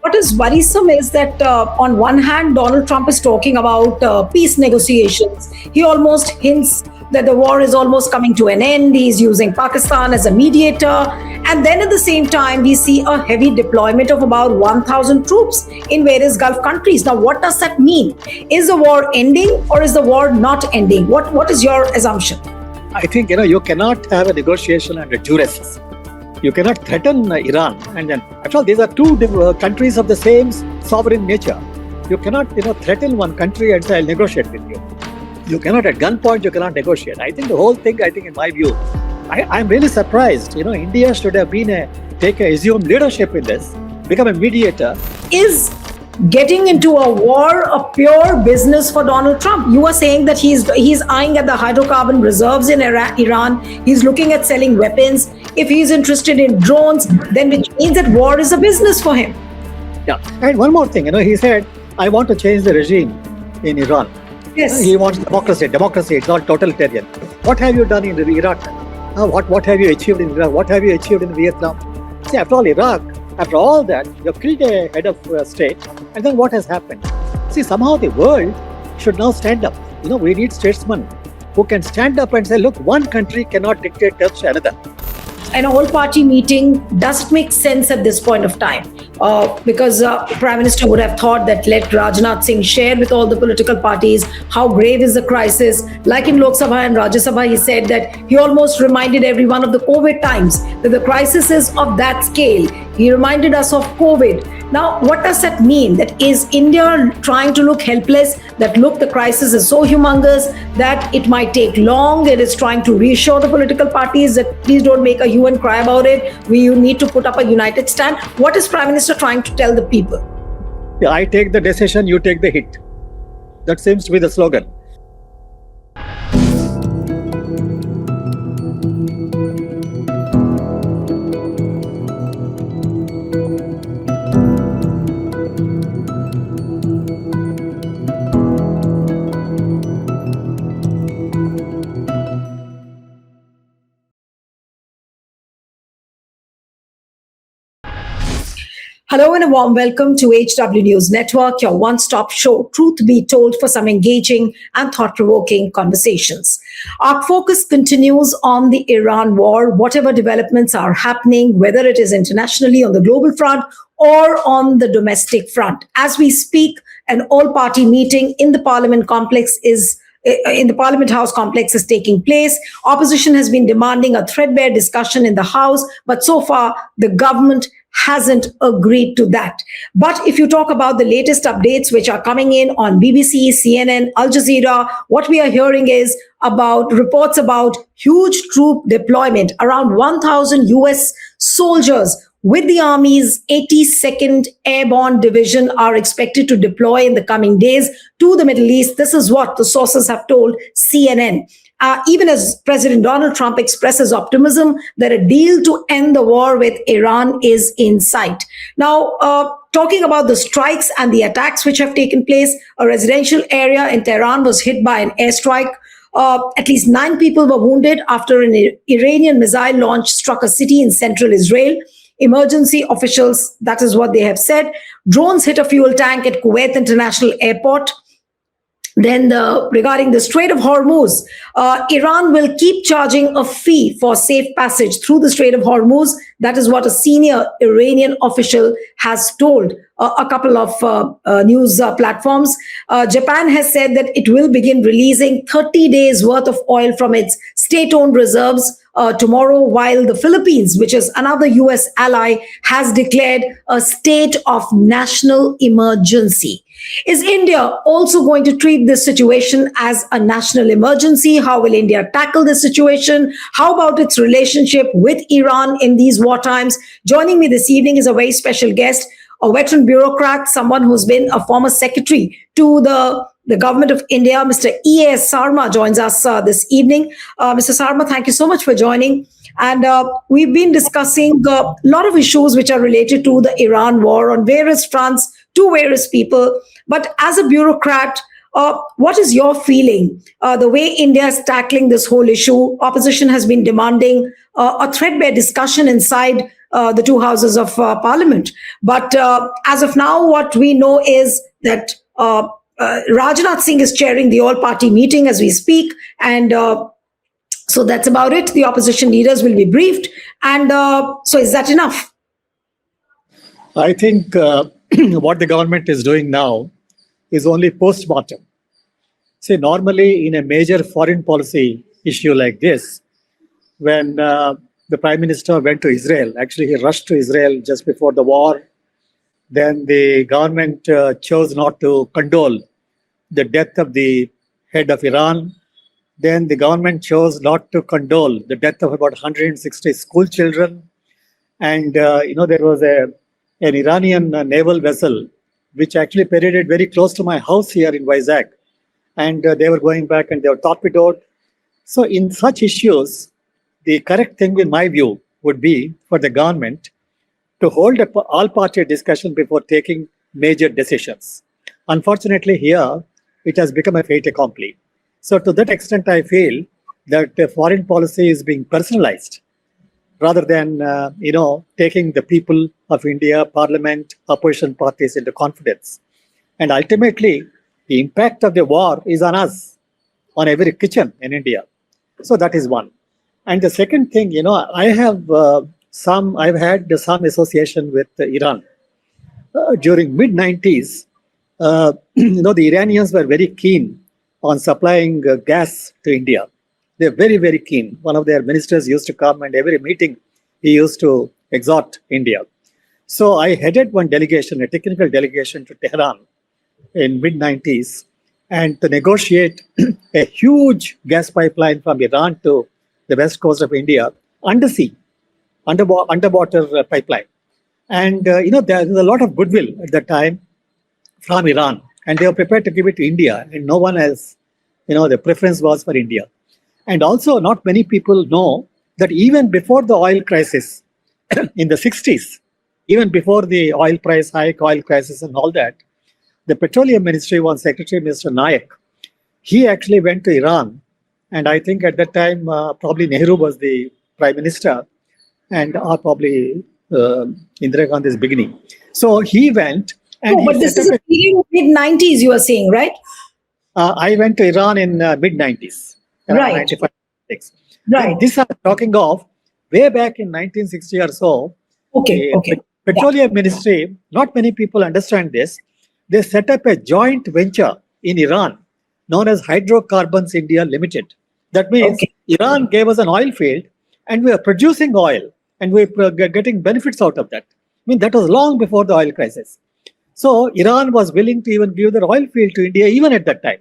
what is worrisome is that on one hand, Donald Trump is talking about peace negotiations. He almost hints that the war is almost coming to an end. He's using Pakistan as a mediator. And then at the same time, we see a heavy deployment of about 1,000 troops in various Gulf countries. Now, what does that mean? Is the war ending or is the war not ending? What is your assumption? I think, you cannot have a negotiation under duress. You cannot threaten Iran. And then, after all, these are two countries of the same sovereign nature. You cannot, threaten one country and say, I'll negotiate with you. You cannot, at gunpoint, you cannot negotiate. I think the whole thing, in my view, I'm really surprised. India should have been assume leadership in this, become a mediator. Is getting into a war a pure business for Donald Trump? You are saying that he's eyeing at the hydrocarbon reserves in Iran. He's looking at selling weapons. If he's interested in drones, then which means that war is a business for him. Yeah. And one more thing, he said, I want to change the regime in Iran. Yes. He wants democracy. It's not totalitarian. What have you done in Iraq? What have you achieved in Iraq? What have you achieved in Vietnam? See, after all, Iraq, after all that, you have killed a head of state. And then what has happened? See, somehow the world should now stand up. We need statesmen who can stand up and say, look, one country cannot dictate terms to another. An all-party meeting, does it make sense at this point of time? Because Prime Minister would have thought that let Rajnath Singh share with all the political parties how grave is the crisis. Like in Lok Sabha and Rajya Sabha, he said that he almost reminded everyone of the COVID times, that the crisis is of that scale. He reminded us of COVID. Now, what does that mean? That is India trying to look helpless, that look, the crisis is so humongous that it might take long. It is trying to reassure the political parties that please don't make a hue and cry about it. You need to put up a united stand. What is Prime Minister trying to tell the people? Yeah, I take the decision, you take the hit. That seems to be the slogan. Hello and a warm welcome to HW News Network, your one-stop show, truth be told, for some engaging and thought-provoking conversations. Our focus continues on the Iran war, whatever developments are happening, whether it is internationally on the global front or on the domestic front. As we speak, an all-party meeting in the Parliament House complex is taking place. Opposition has been demanding a threadbare discussion in the House, but so far the government hasn't agreed to that. But if you talk about the latest updates which are coming in on BBC, CNN, Al Jazeera, what we are hearing is about reports about huge troop deployment. Around 1,000 US soldiers with the Army's 82nd Airborne Division are expected to deploy in the coming days to the Middle East. This is what the sources have told CNN. Even as President Donald Trump expresses optimism that a deal to end the war with Iran is in sight. Now, talking about the strikes and the attacks which have taken place, a residential area in Tehran was hit by an airstrike. At least 9 people were wounded after an Iranian missile launch struck a city in central Israel. Emergency officials, that is what they have said. Drones hit a fuel tank at Kuwait International Airport. Then regarding the Strait of Hormuz, Iran will keep charging a fee for safe passage through the Strait of Hormuz. That is what a senior Iranian official has told a couple of news platforms. Japan has said that it will begin releasing 30 days worth of oil from its state-owned reserves tomorrow, while the Philippines, which is another US ally, has declared a state of national emergency. Is India also going to treat this situation as a national emergency? How will India tackle this situation? How about its relationship with Iran in these war times? Joining me this evening is a very special guest, a veteran bureaucrat, someone who's been a former secretary to the government of India. Mr. E.S. Sarma joins us this evening. Mr. Sarma, thank you so much for joining. And we've been discussing a lot of issues which are related to the Iran war on various fronts, to various people. But as a bureaucrat, what is your feeling? The way India is tackling this whole issue, opposition has been demanding a threadbare discussion inside the two houses of parliament. But as of now, what we know is that Rajnath Singh is chairing the all-party meeting as we speak, and so that's about it. The opposition leaders will be briefed, and so is that enough? I think what the government is doing now is only post-mortem. See, normally in a major foreign policy issue like this, when the Prime Minister went to Israel, actually he rushed to Israel just before the war, then the government chose not to condole the death of the head of Iran. Then the government chose not to condole the death of about 160 school children. And, there was an Iranian naval vessel which actually paraded very close to my house here in Vizag. And they were going back and they were torpedoed. So in such issues, the correct thing in my view would be for the government to hold an all-party discussion before taking major decisions. Unfortunately, here, it has become a fait accompli. So to that extent, I feel that foreign policy is being personalized rather than, taking the people of India, parliament, opposition parties into confidence. And ultimately, the impact of the war is on us, on every kitchen in India. So that is one. And the second thing, I've had some association with Iran. During mid-90s, the Iranians were very keen on supplying gas to India. They're very, very keen. One of their ministers used to come and every meeting he used to exhort India. So I headed one delegation, a technical delegation to Tehran in mid-90s, and to negotiate a huge gas pipeline from Iran to the west coast of India, underwater pipeline. And, there was a lot of goodwill at that time from Iran, and they were prepared to give it to India, and no one else, the preference was for India. And also, not many people know that even before the oil crisis in the 60s, even before the oil price hike, oil crisis and all that, the Petroleum Ministry, one Secretary, Mr. Nayak, he actually went to Iran. And I think at that time, probably Nehru was the Prime Minister, and probably Indira Gandhi's beginning. So he went and but this is mid-90s, you are saying, right? I went to Iran in mid-90s, around 95, 96. Right. And this I'm talking of way back in 1960 or so. Okay. The Petroleum Ministry, not many people understand this. They set up a joint venture in Iran known as Hydrocarbons India Limited. That means Iran gave us an oil field and we are producing oil and we're getting benefits out of that. I mean, that was long before the oil crisis. So Iran was willing to even give their oil field to India even at that time.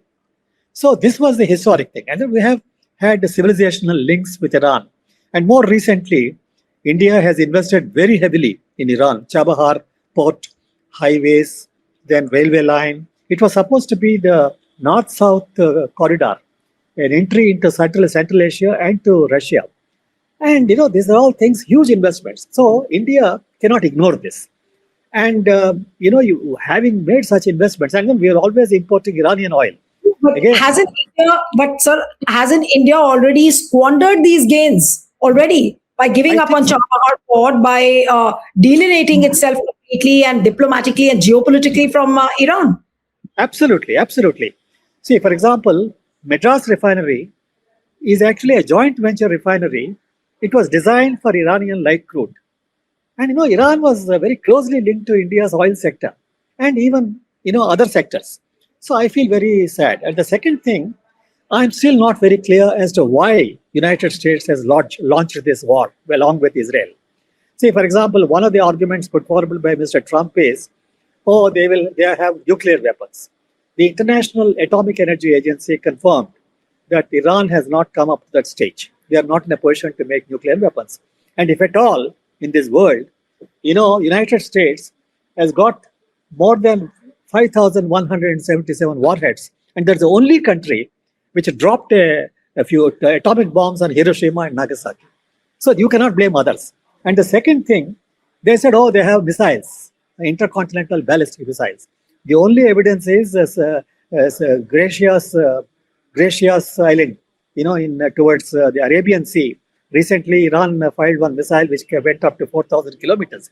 So this was the historic thing. And then we have had the civilizational links with Iran. And more recently, India has invested very heavily in Iran. Chabahar port, highways, then railway line. It was supposed to be the north-south corridor, an entry into Central Asia and to Russia. And, these are all things, huge investments. So India cannot ignore this. And, you having made such investments, and then we are always importing Iranian oil. But hasn't India already squandered these gains already by giving up on Chabahar port, by delineating itself completely and diplomatically and geopolitically from Iran? Absolutely, absolutely. See, for example, Madras refinery is actually a joint venture refinery. It was designed for Iranian light crude. And, Iran was very closely linked to India's oil sector and even, other sectors. So I feel very sad. And the second thing, I'm still not very clear as to why United States has launched this war along with Israel. See, for example, one of the arguments put forward by Mr. Trump is, they have nuclear weapons. The International Atomic Energy Agency confirmed that Iran has not come up to that stage. They are not in a position to make nuclear weapons. And if at all, in this world, United States has got more than 5,177 warheads. And that's the only country which dropped a few atomic bombs on Hiroshima and Nagasaki. So you cannot blame others. And the second thing, they said, they have missiles, intercontinental ballistic missiles. The only evidence is Gracious Island, towards the Arabian Sea, Recently, Iran fired one missile which went up to 4,000 kilometers.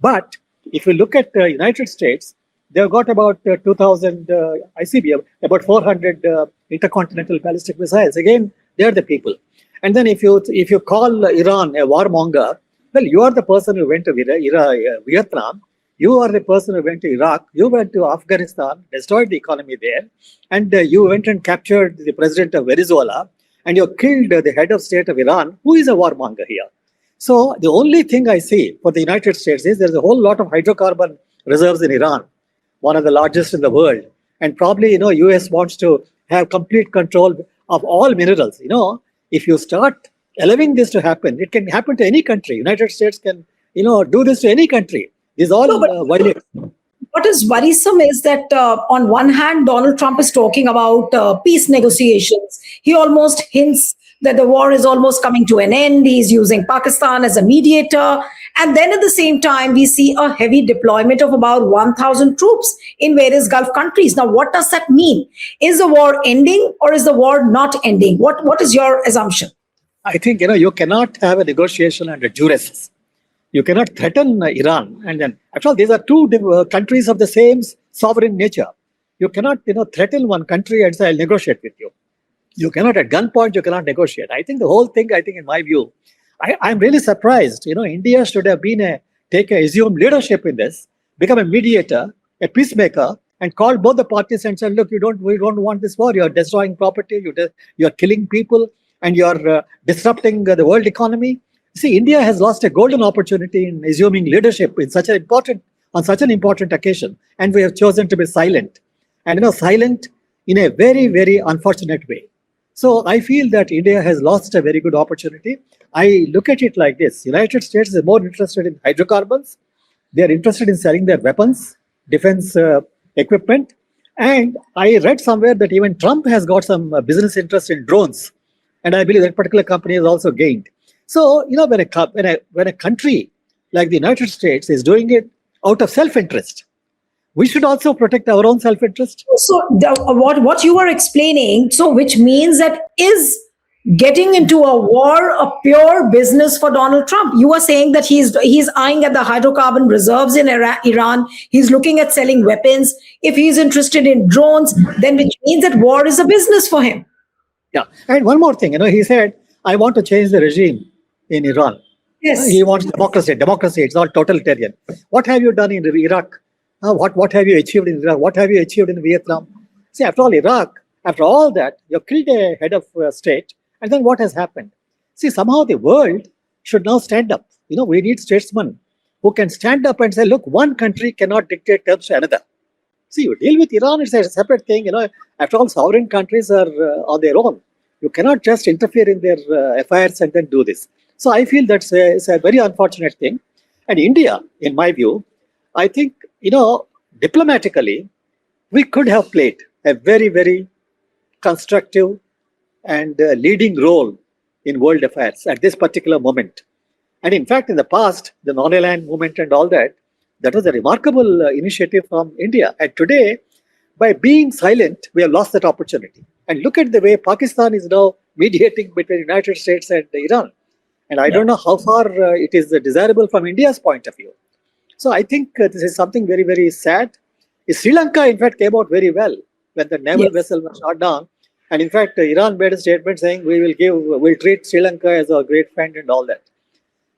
But if you look at the United States, they've got about 2,000 ICBM, about 400 intercontinental ballistic missiles. Again, they're the people. And then if you call Iran a warmonger, well, you are the person who went to Vietnam. You are the person who went to Iraq. You went to Afghanistan, destroyed the economy there, and you went and captured the president of Venezuela, and you killed the head of state of Iran, who is a warmonger here. So the only thing I see for the United States is there's a whole lot of hydrocarbon reserves in Iran, one of the largest in the world, and probably US wants to have complete control of all minerals. If you start allowing this to happen, it can happen to any country. United States can do this to any country. These all violate. What is worrisome is that on one hand, Donald Trump is talking about peace negotiations. He almost hints that the war is almost coming to an end. He's using Pakistan as a mediator. And then at the same time, we see a heavy deployment of about 1,000 troops in various Gulf countries. Now, what does that mean? Is the war ending or is the war not ending? What is your assumption? I think, you cannot have a negotiation under duress. You cannot threaten Iran. And then, actually, these are two countries of the same sovereign nature. You cannot, threaten one country and say, I'll negotiate with you. You cannot, at gunpoint, you cannot negotiate. I think the whole thing, in my view, I'm really surprised. India should have assumed leadership in this, become a mediator, a peacemaker, and called both the parties and said, look, we don't want this war. You're destroying property, you're killing people, and you're disrupting the world economy. See, India has lost a golden opportunity in assuming leadership on such an important occasion, and we have chosen to be silent. And silent in a very, very unfortunate way. So I feel that India has lost a very good opportunity. I look at it like this: United States is more interested in hydrocarbons. They are interested in selling their weapons, defense equipment, and I read somewhere that even Trump has got some business interest in drones, and I believe that particular company has also gained. So, when a country like the United States is doing it out of self-interest, we should also protect our own self-interest. So, what you are explaining, so which means that is getting into a war a pure business for Donald Trump? You are saying that he's eyeing at the hydrocarbon reserves in Iran. He's looking at selling weapons. If he's interested in drones, then which means that war is a business for him. Yeah, and one more thing, he said, I want to change the regime in Iran. Yes. He wants democracy. Democracy, it's not totalitarian. What have you done in Iraq? What have you achieved in Iraq? What have you achieved in Vietnam? See, after all, Iraq, after all that, you killed a head of state. And then what has happened? See, somehow the world should now stand up. We need statesmen who can stand up and say, look, one country cannot dictate terms to another. See, you deal with Iran, it's a separate thing. After all, sovereign countries are on their own. You cannot just interfere in their affairs and then do this. So I feel that's a very unfortunate thing. And India, in my view, I think, diplomatically, we could have played a very, very constructive and leading role in world affairs at this particular moment. And in fact, in the past, the non-aligned movement and all that, that was a remarkable initiative from India. And today, by being silent, we have lost that opportunity. And look at the way Pakistan is now mediating between the United States and Iran. And I don't know how far it is desirable from India's point of view. So I think this is something very, very sad. Sri Lanka, in fact, came out very well when the naval vessel was shot down. And in fact, Iran made a statement saying we'll treat Sri Lanka as a great friend and all that.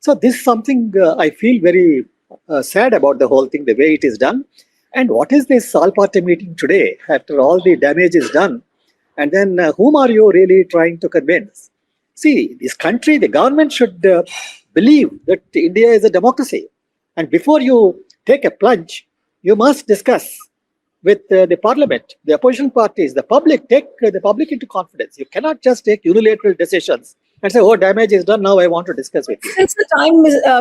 So this is something I feel very sad about the whole thing, the way it is done. And what is this all-party meeting today after all the damage is done? And then whom are you really trying to convince? See, this country, the government should believe that India is a democracy. And before you take a plunge, you must discuss with the parliament, the opposition parties, the public, take the public into confidence. You cannot just take unilateral decisions and say, oh, damage is done, now I want to discuss with you. Since the time,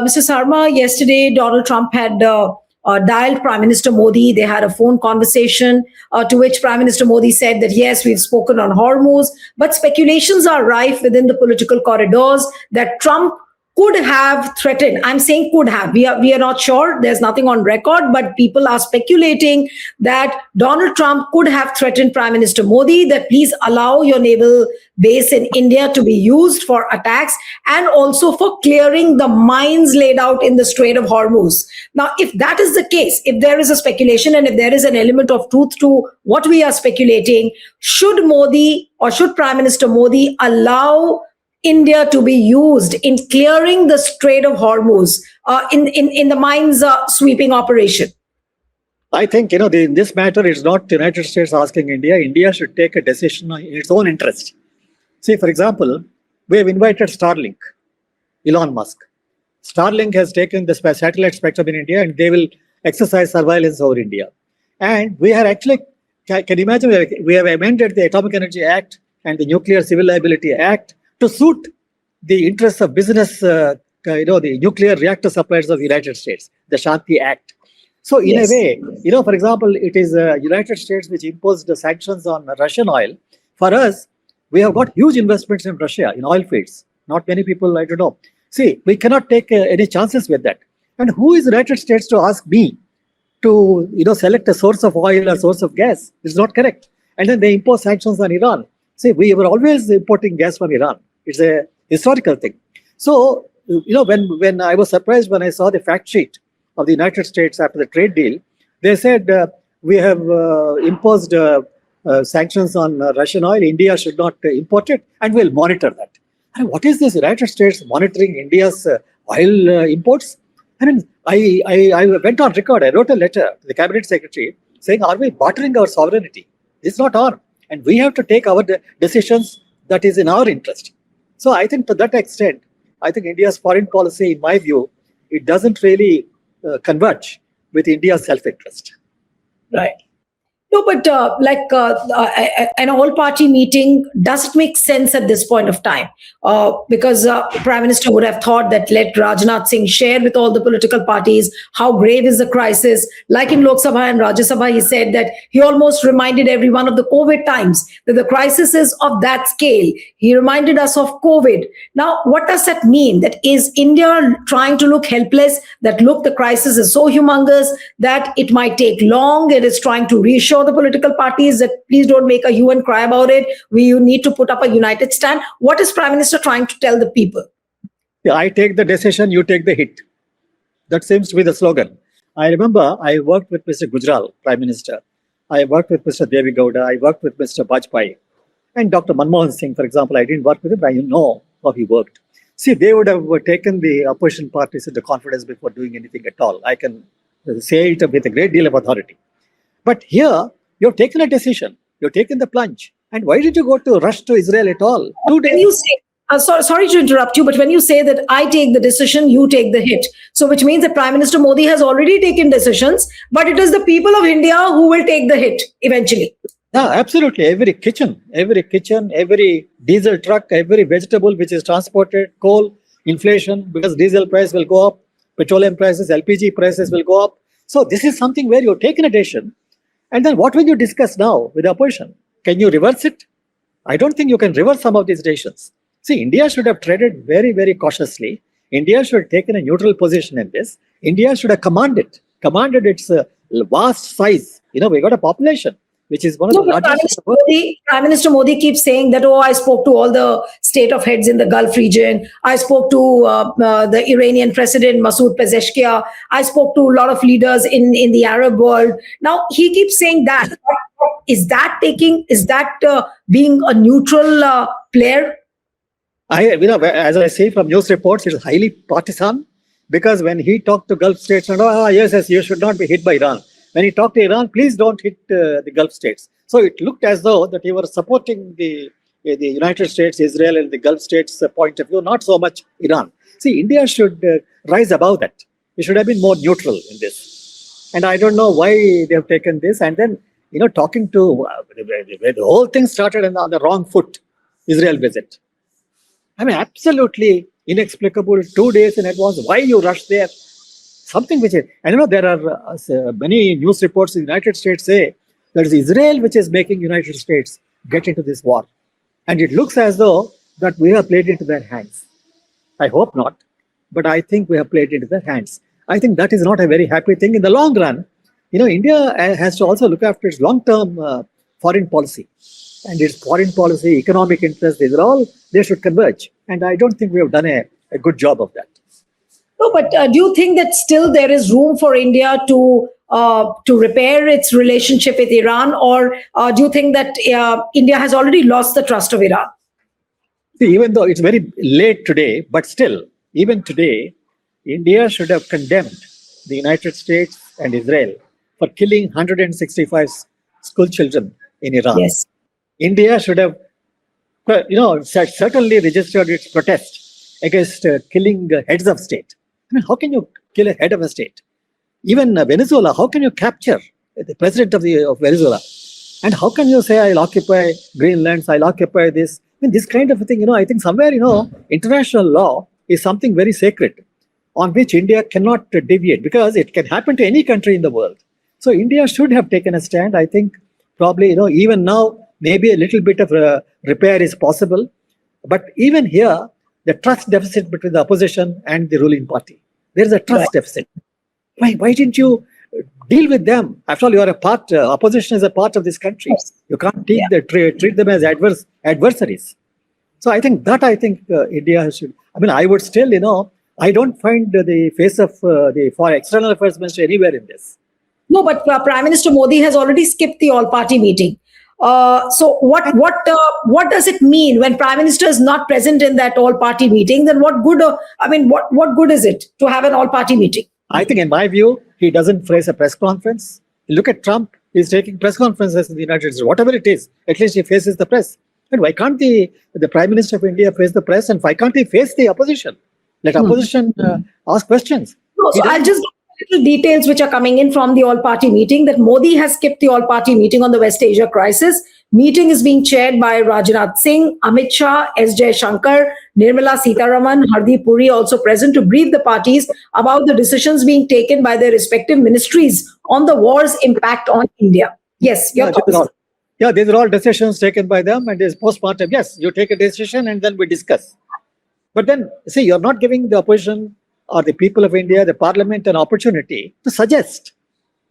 Mr. Sarma, yesterday, Donald Trump had dialed Prime Minister Modi. They had a phone conversation to which Prime Minister Modi said that, yes, we've spoken on Hormuz, but speculations are rife within the political corridors that Trump could have threatened. I'm saying could have. We are not sure. There's nothing on record, but people are speculating that Donald Trump could have threatened Prime Minister Modi that please allow your naval base in India to be used for attacks and also for clearing the mines laid out in the Strait of Hormuz. Now, if that is the case, if there is a speculation and if there is an element of truth to what we are speculating, should Modi or should Prime Minister Modi allow India to be used in clearing the Strait of Hormuz in the mines sweeping operation? I think, in this matter, it's not the United States asking India. India should take a decision in its own interest. See, for example, we have invited Starlink, Elon Musk. Starlink has taken the satellite spectrum in India and they will exercise surveillance over India. And we are actually, can you imagine, we have amended the Atomic Energy Act and the Nuclear Civil Liability Act to suit the interests of business, the nuclear reactor suppliers of the United States, the Shanti Act. So in a way, for example, it is the United States which imposed the sanctions on Russian oil. For us, we have got huge investments in Russia, in oil fields. Not many people, I don't know. See, we cannot take any chances with that. And who is the United States to ask me to, select a source of oil or source of gas? It's not correct. And then they impose sanctions on Iran. See, we were always importing gas from Iran. It's a historical thing. So, when I was surprised when I saw the fact sheet of the United States after the trade deal, they said we have imposed sanctions on Russian oil. India should not import it, and we'll monitor that. And what is this United States monitoring India's oil imports? I mean, I went on record. I wrote a letter to the cabinet secretary saying, are we bartering our sovereignty? It's not our. And we have to take our decisions that is in our interest. So I think to that extent, I think India's foreign policy, in my view, it doesn't really converge with India's self-interest. Right. No, but an all-party meeting, does it make sense at this point of time? Because Prime Minister would have thought that let Rajnath Singh share with all the political parties how grave is the crisis. Like in Lok Sabha and Rajya Sabha, he said that he almost reminded everyone of the COVID times, that the crisis is of that scale. He reminded us of COVID. Now, what does that mean? That is India trying to look helpless, that look, the crisis is so humongous that it might take long. It is trying to reassure the political parties that please don't make a hue and cry about it. You need to put up a united stand. What is Prime Minister trying to tell the people? Yeah, I take the decision, you take the hit. That seems to be the slogan. I remember I worked with Mr. Gujral, Prime Minister. I worked with Mr. Devi Gowda. I worked with Mr. Bajpai. And Dr. Manmohan Singh, for example, I didn't work with him, but I know how he worked. See, they would have taken the opposition parties into confidence before doing anything at all. I can say it with a great deal of authority. But here, you've taken a decision. You've taken the plunge. And why did you go to rush to Israel at all? 2 days. When you say, sorry to interrupt you, but when you say that I take the decision, you take the hit. So which means that Prime Minister Modi has already taken decisions, but it is the people of India who will take the hit eventually. Yeah, absolutely. Every kitchen, every diesel truck, every vegetable which is transported, coal, inflation, because diesel price will go up, petroleum prices, LPG prices will go up. So this is something where you've taken a decision. And then what will you discuss now with the opposition? Can you reverse it? I don't think you can reverse some of these decisions. See, India should have treaded very, very cautiously. India should have taken a neutral position in this. India should have commanded its vast size. We got a population which is one of the largest. Prime Minister Modi keeps saying that, I spoke to all the state of heads in the Gulf region. I spoke to the Iranian president, Masoud Pezeshkian. I spoke to a lot of leaders in the Arab world. Now, he keeps saying that. Is that being a neutral player? As I say from news reports, it's highly partisan, because when he talked to Gulf states, yes, you should not be hit by Iran. When he talked to Iran, please don't hit the Gulf states. So it looked as though that he was supporting the United States, Israel, and the Gulf states' point of view, not so much Iran. See, India should rise above that. It should have been more neutral in this. And I don't know why they have taken this. And then, talking to the whole thing started on the wrong foot, Israel visit. I mean, absolutely inexplicable. 2 days in advance. Why you rush there? Something which is, there are many news reports in the United States say that it's Israel which is making United States get into this war. And it looks as though that we have played into their hands. I hope not. but I think we have played into their hands. I think that is not a very happy thing in the long run. India has to also look after its long-term foreign policy, and its foreign policy, economic interests. These are all, they should converge, and I don't think we have done a good job of that. No, but do you think that still there is room for India to repair its relationship with Iran, or do you think that India has already lost the trust of Iran? See, even though it's very late today, but still, even today, India should have condemned the United States and Israel for killing 165 school children in Iran. Yes. India should have, certainly registered its protest against killing heads of state. I mean, how can you kill a head of a state? Even Venezuela, how can you capture the president of Venezuela? And how can you say, I'll occupy Greenland, I'll occupy this? I mean, this kind of a thing, I think somewhere, international law is something very sacred on which India cannot deviate, because it can happen to any country in the world. So India should have taken a stand. I think probably, even now, maybe a little bit of repair is possible. But even here, the trust deficit between the opposition and the ruling party, there is a trust deficit. Why didn't you deal with them? After all, you are a part, opposition is a part of this country. You can't treat them as adversaries. So I think India should, I would still, I don't find the face of the External Affairs Minister anywhere in this. No, but Prime Minister Modi has already skipped the all-party meeting. So what does it mean when Prime Minister is not present in that all-party meeting? Then what good? What good is it to have an all-party meeting? I think, in my view, he doesn't phrase a press conference. Look at Trump; he's taking press conferences in the United States. Whatever it is, at least he faces the press. And why can't the Prime Minister of India face the press? And why can't he face the opposition? Let opposition ask questions. No, so I'll just little details which are coming in from the all-party meeting, that Modi has skipped the all-party meeting on the West Asia crisis. Meeting is being chaired by Rajnath Singh, Amit Shah, S. Shankar, Nirmala Sitharaman, Hardeep Puri also present to brief the parties about the decisions being taken by their respective ministries on the war's impact on India. Yes, your thoughts. These are all decisions taken by them, and there's postmortem. Yes, you take a decision and then we discuss. But then, see, you're not giving the opposition or the people of India, the parliament, an opportunity to suggest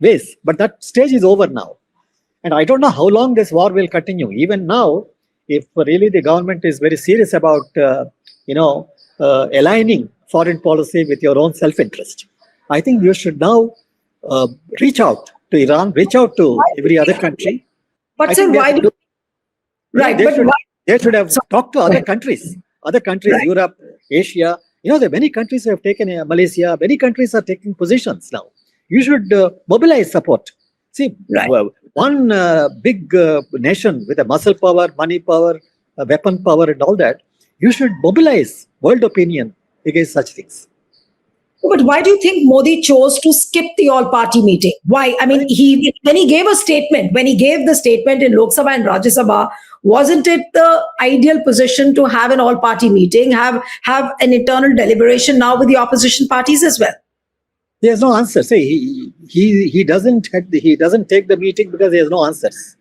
ways. But that stage is over now. And I don't know how long this war will continue. Even now, if really the government is very serious about, aligning foreign policy with your own self-interest, I think you should now reach out to Iran, reach out to every other country. But sir, why? They should have talked to other countries, Europe, Asia. There are many countries who have taken, Malaysia, many countries are taking positions now. You should mobilize support. See, one big nation with a muscle power, money power, weapon power and all that, you should mobilize world opinion against such things. But why do you think Modi chose to skip the all-party meeting? Why? When he gave a statement, when he gave the statement in Lok Sabha and Rajya Sabha, wasn't it the ideal position to have an all-party meeting, have an internal deliberation now with the opposition parties as well? There's no answer. See, he doesn't take the meeting because he has no answers,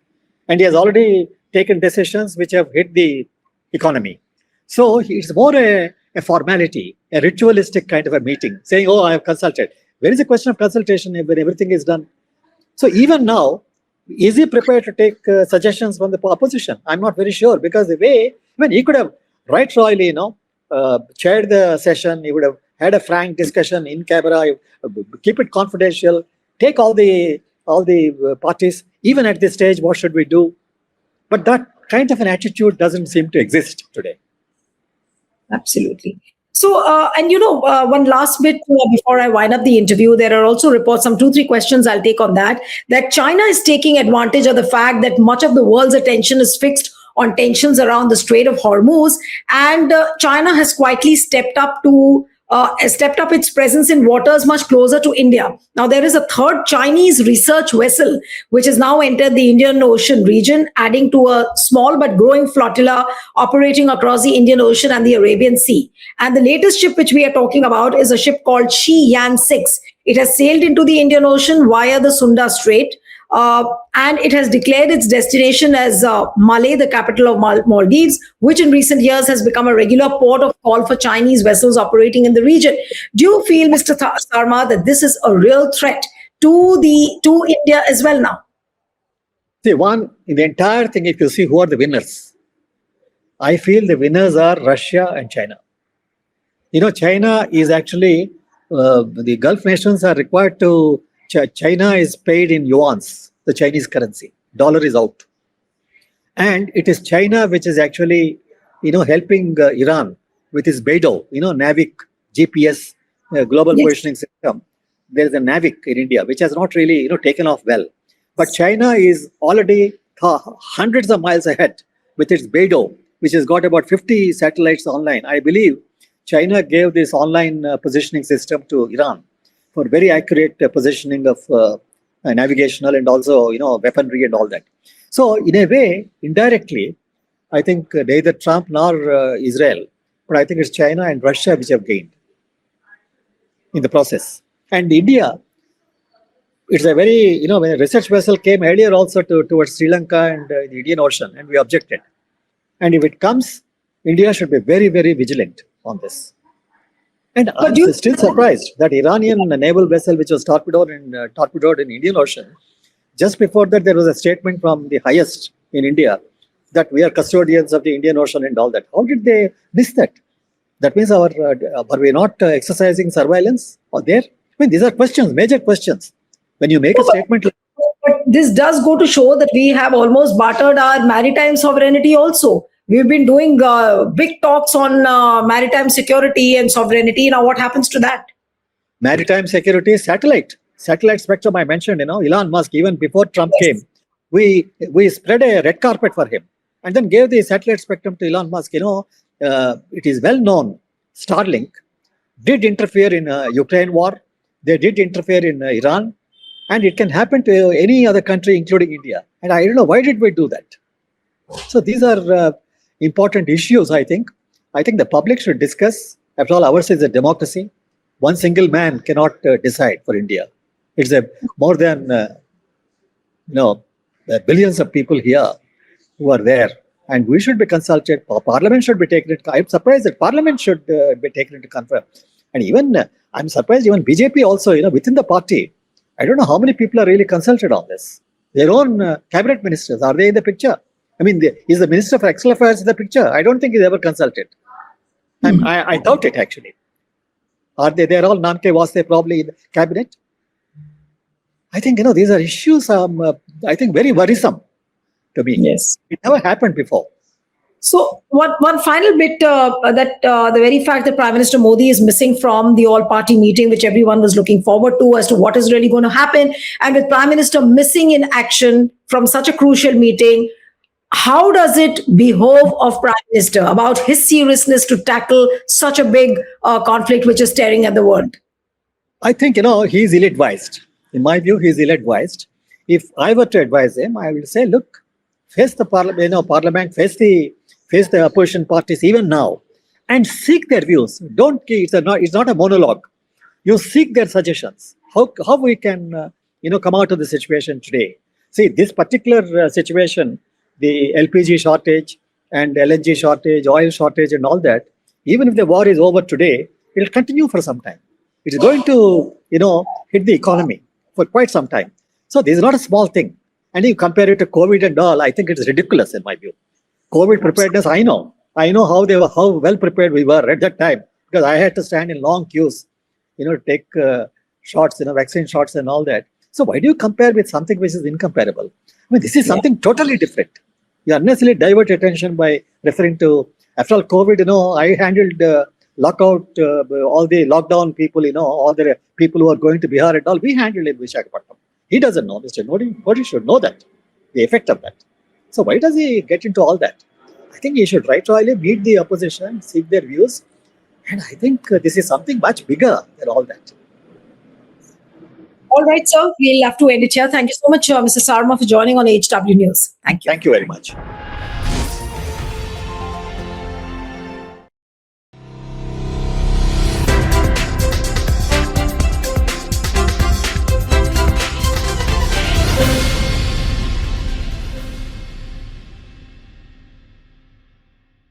and he has already taken decisions which have hit the economy. So it's more a formality, a ritualistic kind of a meeting, saying, "Oh, I have consulted." Where is the question of consultation when everything is done? So even now, is he prepared to take suggestions from the opposition? I'm not very sure, because the way, he could have right royally, chaired the session. He would have had a frank discussion in camera, keep it confidential, take all the parties, even at this stage, what should we do? But that kind of an attitude doesn't seem to exist today. Absolutely. So, one last bit before I wind up the interview, there are also reports, some 2-3 questions I'll take on that China is taking advantage of the fact that much of the world's attention is fixed on tensions around the Strait of Hormuz, and China has quietly stepped up its presence in waters much closer to India. Now, there is a third Chinese research vessel which has now entered the Indian Ocean region, adding to a small but growing flotilla operating across the Indian Ocean and the Arabian Sea. And the latest ship which we are talking about is a ship called Shi Yan 6. It has sailed into the Indian Ocean via the Sunda Strait. and it has declared its destination as Malé, the capital of Maldives, which in recent years has become a regular port of call for Chinese vessels operating in the region. Do you feel, Mr. Sarma, that this is a real threat to India as well now? See, in the entire thing, if you see who are the winners, I feel the winners are Russia and China. China is actually, the Gulf nations are required to, China is paid in yuans, the Chinese currency. Dollar is out. And it is China which is actually, helping Iran with its Beidou, NAVIC, GPS, global positioning system. There is a NAVIC in India, which has not really, taken off well. But China is already hundreds of miles ahead with its Beidou, which has got about 50 satellites online. I believe China gave this online positioning system to Iran for very accurate positioning of navigational and also, weaponry and all that. So in a way, indirectly, I think neither Trump nor Israel, but I think it's China and Russia which have gained in the process. And India, it's a very, when a research vessel came earlier also towards Sri Lanka and the Indian Ocean, and we objected. And if it comes, India should be very, very vigilant on this. And I'm still surprised that Iranian naval vessel, which was torpedoed in Indian Ocean, just before that there was a statement from the highest in India that we are custodians of the Indian Ocean and all that. How did they miss that? That means are we not exercising surveillance there? I mean, these are questions, major questions. When you make a statement like but this does go to show that we have almost bartered our maritime sovereignty also. We've been doing big talks on maritime security and sovereignty. Now, what happens to that? Maritime security, satellite spectrum I mentioned, Elon Musk, even before Trump came, we spread a red carpet for him and then gave the satellite spectrum to Elon Musk. It is well known, Starlink did interfere in Ukraine war. They did interfere in Iran. And it can happen to any other country, including India. And I don't know, why did we do that? So these are important issues, I think. I think the public should discuss. After all, ours is a democracy. One single man cannot decide for India. It's more than, billions of people here who are there. And we should be consulted. Parliament should be taken into I'm surprised that Parliament should be taken into conference. And even, I'm surprised even BJP also, within the party, I don't know how many people are really consulted on this. Their own cabinet ministers, are they in the picture? I mean, is the Minister for External Affairs in the picture? I don't think he's ever consulted. I doubt it, actually. Are they? They're all Namke Vaste probably in the cabinet. I think, these are issues, I think, very worrisome to me. Yes. It never happened before. So one final bit that the very fact that Prime Minister Modi is missing from the all-party meeting, which everyone was looking forward to as to what is really going to happen, and with Prime Minister missing in action from such a crucial meeting, how does it behove of Prime Minister about his seriousness to tackle such a big conflict which is staring at the world? I think, he's ill-advised. In my view, he's ill-advised. If I were to advise him, I will say, look, face the parliament, face the opposition parties even now, and seek their views. It's not a monologue. You seek their suggestions. How we can come out of the situation today. See, this particular situation, the LPG shortage and LNG shortage, oil shortage and all that, even if the war is over today, it will continue for some time. It is going to, hit the economy for quite some time. So this is not a small thing. And you compare it to COVID and all, I think it is ridiculous in my view. COVID preparedness, I know how well prepared we were at that time, because I had to stand in long queues, take shots, vaccine shots and all that. So why do you compare with something which is incomparable? I mean, this is something totally different. You unnecessarily divert attention by referring to, after all, COVID, I handled lockout, all the lockdown people, all the people who are going to Bihar and all, we handled it with Visakhapatnam. He doesn't know, Mr. Modi should know that, the effect of that. So why does he get into all that? I think he should try to meet the opposition, seek their views. And I think this is something much bigger than all that. All right, sir. We'll have to end it here. Thank you so much, Mr. Sarma, for joining on HW News. Thank you. Thank you very much.